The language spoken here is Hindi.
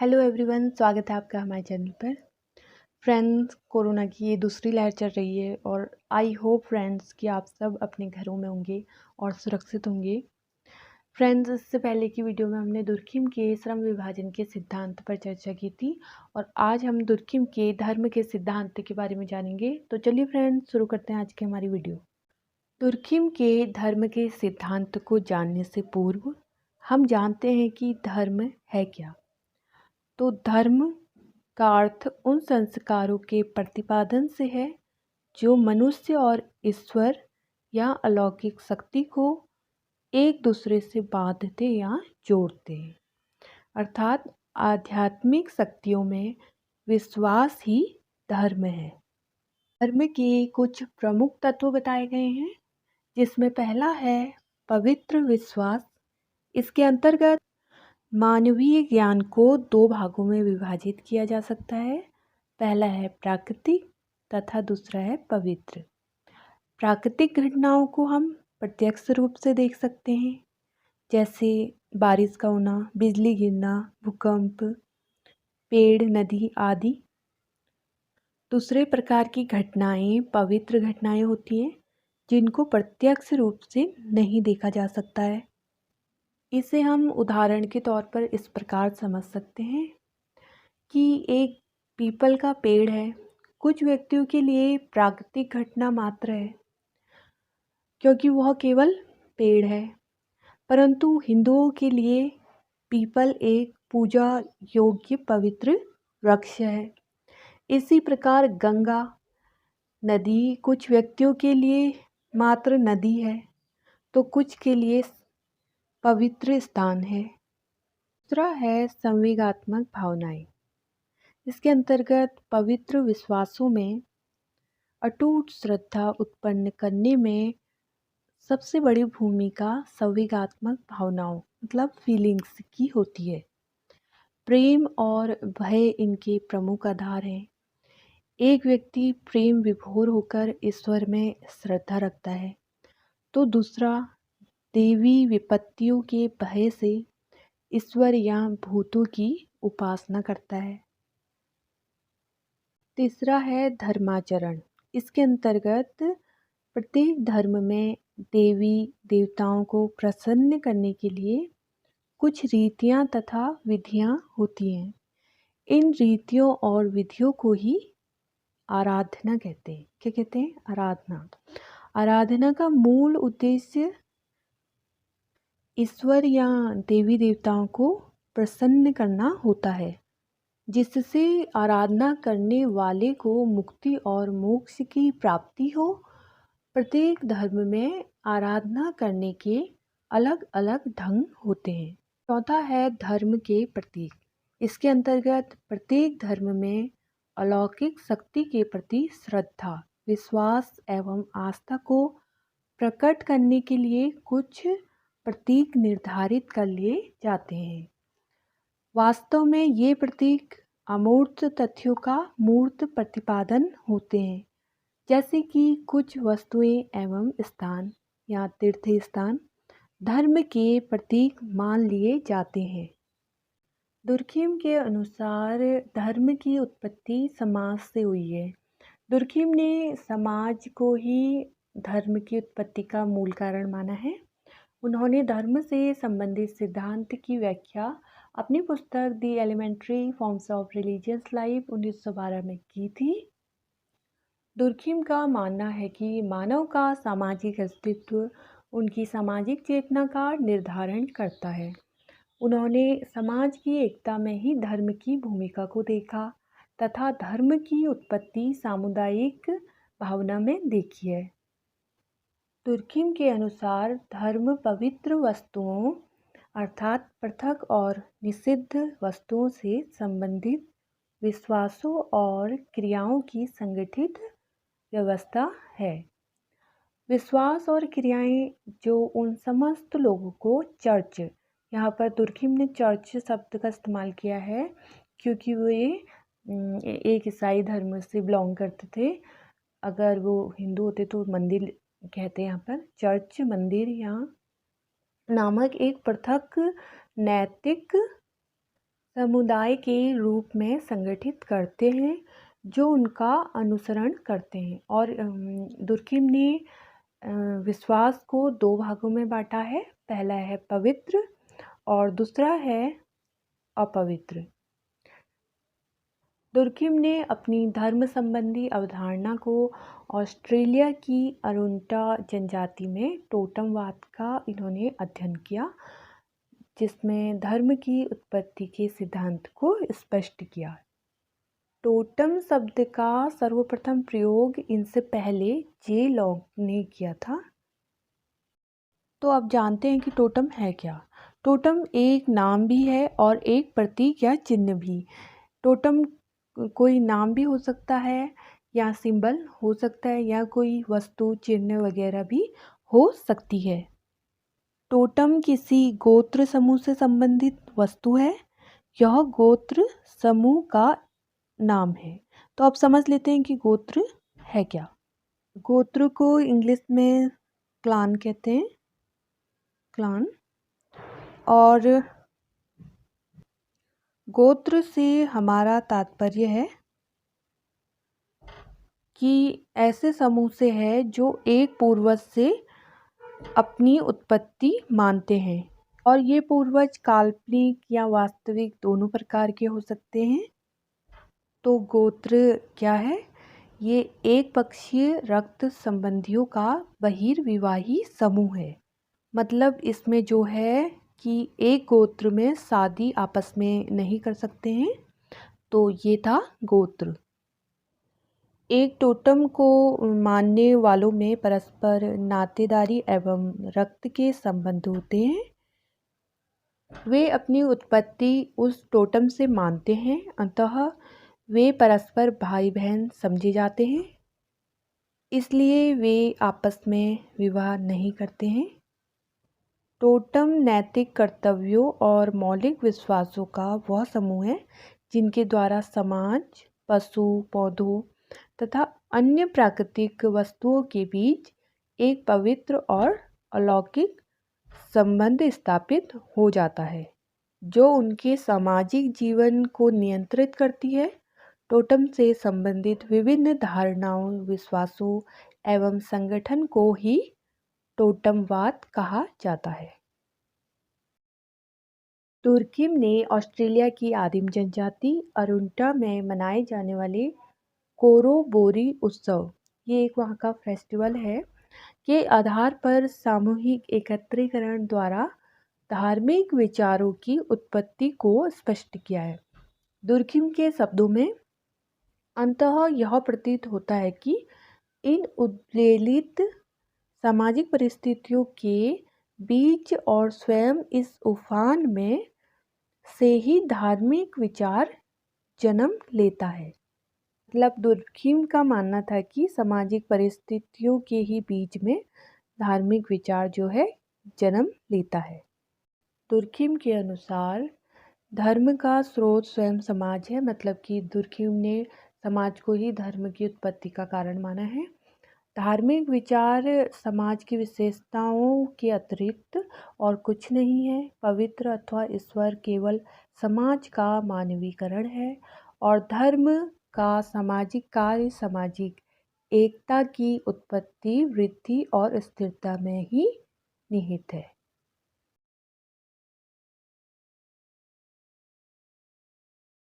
हेलो एवरीवन, स्वागत है आपका हमारे चैनल पर। फ्रेंड्स, कोरोना की ये दूसरी लहर चल रही है और आई होप फ्रेंड्स कि आप सब अपने घरों में होंगे और सुरक्षित होंगे। फ्रेंड्स, इससे पहले की वीडियो में हमने दुर्खिम के श्रम विभाजन के सिद्धांत पर चर्चा की थी और आज हम दुर्खिम के धर्म के सिद्धांत के बारे में जानेंगे। तो चलिए फ्रेंड्स, शुरू करते हैं आज की हमारी वीडियो। दुर्खिम के धर्म के सिद्धांत को जानने से पूर्व हम जानते हैं कि धर्म है क्या। तो धर्म का अर्थ उन संस्कारों के प्रतिपादन से है जो मनुष्य और ईश्वर या अलौकिक शक्ति को एक दूसरे से बांधते या जोड़ते हैं। अर्थात आध्यात्मिक शक्तियों में विश्वास ही धर्म है। धर्म के कुछ प्रमुख तत्व बताए गए हैं, जिसमें पहला है पवित्र विश्वास। इसके अंतर्गत मानवीय ज्ञान को दो भागों में विभाजित किया जा सकता है। पहला है प्राकृतिक तथा दूसरा है पवित्र। प्राकृतिक घटनाओं को हम प्रत्यक्ष रूप से देख सकते हैं, जैसे बारिश का होना, बिजली गिरना, भूकंप, पेड़, नदी आदि। दूसरे प्रकार की घटनाएं पवित्र घटनाएं होती हैं, जिनको प्रत्यक्ष रूप से नहीं देखा जा सकता है। इसे हम उदाहरण के तौर पर इस प्रकार समझ सकते हैं कि एक पीपल का पेड़ है। कुछ व्यक्तियों के लिए प्राकृतिक घटना मात्र है, क्योंकि वह केवल पेड़ है, परंतु हिंदुओं के लिए पीपल एक पूजा योग्य पवित्र वृक्ष है। इसी प्रकार गंगा नदी कुछ व्यक्तियों के लिए मात्र नदी है, तो कुछ के लिए पवित्र स्थान है। दूसरा है संवेगात्मक भावनाएं। इसके अंतर्गत पवित्र विश्वासों में अटूट श्रद्धा उत्पन्न करने में सबसे बड़ी भूमिका संवेगात्मक भावनाओं मतलब फीलिंग्स की होती है। प्रेम और भय इनके प्रमुख आधार हैं। एक व्यक्ति प्रेम विभोर होकर ईश्वर में श्रद्धा रखता है, तो दूसरा देवी विपत्तियों के भय से ईश्वर या भूतों की उपासना करता है। तीसरा है धर्माचरण। इसके अंतर्गत प्रत्येक धर्म में देवी देवताओं को प्रसन्न करने के लिए कुछ रीतियां तथा विधियां होती हैं। इन रीतियों और विधियों को ही आराधना कहते हैं। क्या कहते हैं? आराधना। आराधना का मूल उद्देश्य ईश्वर या देवी देवताओं को प्रसन्न करना होता है, जिससे आराधना करने वाले को मुक्ति और मोक्ष की प्राप्ति हो। प्रत्येक धर्म में आराधना करने के अलग अलग ढंग होते हैं। चौथा है धर्म के प्रतीक। इसके अंतर्गत प्रत्येक धर्म में अलौकिक शक्ति के प्रति श्रद्धा, विश्वास एवं आस्था को प्रकट करने के लिए कुछ प्रतीक निर्धारित कर लिए जाते हैं। वास्तव में ये प्रतीक अमूर्त तथ्यों का मूर्त प्रतिपादन होते हैं, जैसे कि कुछ वस्तुएं एवं स्थान या तीर्थ स्थान धर्म के प्रतीक मान लिए जाते हैं। दुर्खिम के अनुसार धर्म की उत्पत्ति समाज से हुई है। दुर्खिम ने समाज को ही धर्म की उत्पत्ति का मूल कारण माना है। उन्होंने धर्म से संबंधित सिद्धांत की व्याख्या अपनी पुस्तक the elementary forms of religious life 1912 में की थी। दुर्खिम का मानना है कि मानव का सामाजिक अस्तित्व उनकी सामाजिक चेतना का निर्धारण करता है। उन्होंने समाज की एकता में ही धर्म की भूमिका को देखा तथा धर्म की उत्पत्ति सामुदायिक भावना में देखी है। दुर्खिम के अनुसार धर्म पवित्र वस्तुओं अर्थात पृथक और निषिद्ध वस्तुओं से संबंधित विश्वासों और क्रियाओं की संगठित व्यवस्था है। विश्वास और क्रियाएं जो उन समस्त लोगों को चर्च, यहाँ पर दुर्खिम ने चर्च शब्द का इस्तेमाल किया है क्योंकि वे एक ईसाई धर्म से बिलोंग करते थे। अगर वो हिंदू होते तो मंदिर कहते हैं। यहाँ पर चर्च मंदिर या नामक एक पृथक नैतिक समुदाय के रूप में संगठित करते हैं जो उनका अनुसरण करते हैं। और दुर्खिम ने विश्वास को दो भागों में बांटा है। पहला है पवित्र और दूसरा है अपवित्र। दुर्खिम ने अपनी धर्म संबंधी अवधारणा को ऑस्ट्रेलिया की अरुंटा जनजाति में टोटमवाद का इन्होंने अध्ययन किया, जिसमें धर्म की उत्पत्ति के सिद्धांत को स्पष्ट किया। टोटम शब्द का सर्वप्रथम प्रयोग इनसे पहले जे लॉन्ग ने किया था। तो अब जानते हैं कि टोटम है क्या। टोटम एक नाम भी है और एक प्रतीक या चिन्ह भी। टोटम कोई नाम भी हो सकता है या सिंबल हो सकता है या कोई वस्तु चिन्ह वगैरह भी हो सकती है। टोटम किसी गोत्र समूह से संबंधित वस्तु है। यह गोत्र समूह का नाम है। तो अब समझ लेते हैं कि गोत्र है क्या। गोत्र को इंग्लिश में क्लान कहते हैं, क्लान। और गोत्र से हमारा तात्पर्य है कि ऐसे समूह से है जो एक पूर्वज से अपनी उत्पत्ति मानते हैं, और ये पूर्वज काल्पनिक या वास्तविक दोनों प्रकार के हो सकते हैं। तो गोत्र क्या है? ये एक पक्षीय रक्त संबंधियों का बहिर्विवाही समूह है। मतलब इसमें जो है कि एक गोत्र में शादी आपस में नहीं कर सकते हैं। तो ये था गोत्र। एक टोटम को मानने वालों में परस्पर नातेदारी एवं रक्त के संबंध होते हैं। वे अपनी उत्पत्ति उस टोटम से मानते हैं, अतः वे परस्पर भाई बहन समझे जाते हैं, इसलिए वे आपस में विवाह नहीं करते हैं। टोटम नैतिक कर्तव्यों और मौलिक विश्वासों का वह समूह है जिनके द्वारा समाज, पशु, पौधों तथा अन्य प्राकृतिक वस्तुओं के बीच एक पवित्र और अलौकिक संबंध स्थापित हो जाता है, जो उनके सामाजिक जीवन को नियंत्रित करती है। टोटम से संबंधित विभिन्न धारणाओं, विश्वासों एवं संगठन को ही टोटमवाद कहा जाता है। दुर्खिम ने ऑस्ट्रेलिया की आदिम जनजाति अरुंटा में मनाए जाने वाले कोरोबोरी उत्सव, ये एक वहाँ का फेस्टिवल है, के आधार पर सामूहिक एकत्रीकरण द्वारा धार्मिक विचारों की उत्पत्ति को स्पष्ट किया है। दुर्खिम के शब्दों में अंततः यह प्रतीत होता है कि इन उद्वेलित सामाजिक परिस्थितियों के बीच और स्वयं इस उफान में से ही धार्मिक विचार जन्म लेता है। मतलब दुर्खिम का मानना था कि सामाजिक परिस्थितियों के ही बीच में धार्मिक विचार जो है जन्म लेता है। दुर्खिम के अनुसार धर्म का स्रोत स्वयं समाज है। मतलब कि दुर्खिम ने समाज को ही धर्म की उत्पत्ति का कारण माना है। धार्मिक विचार समाज की विशेषताओं के अतिरिक्त और कुछ नहीं है। पवित्र अथवा ईश्वर केवल समाज का मानवीकरण है, और धर्म का सामाजिक कार्य सामाजिक एकता की उत्पत्ति, वृद्धि और स्थिरता में ही निहित है।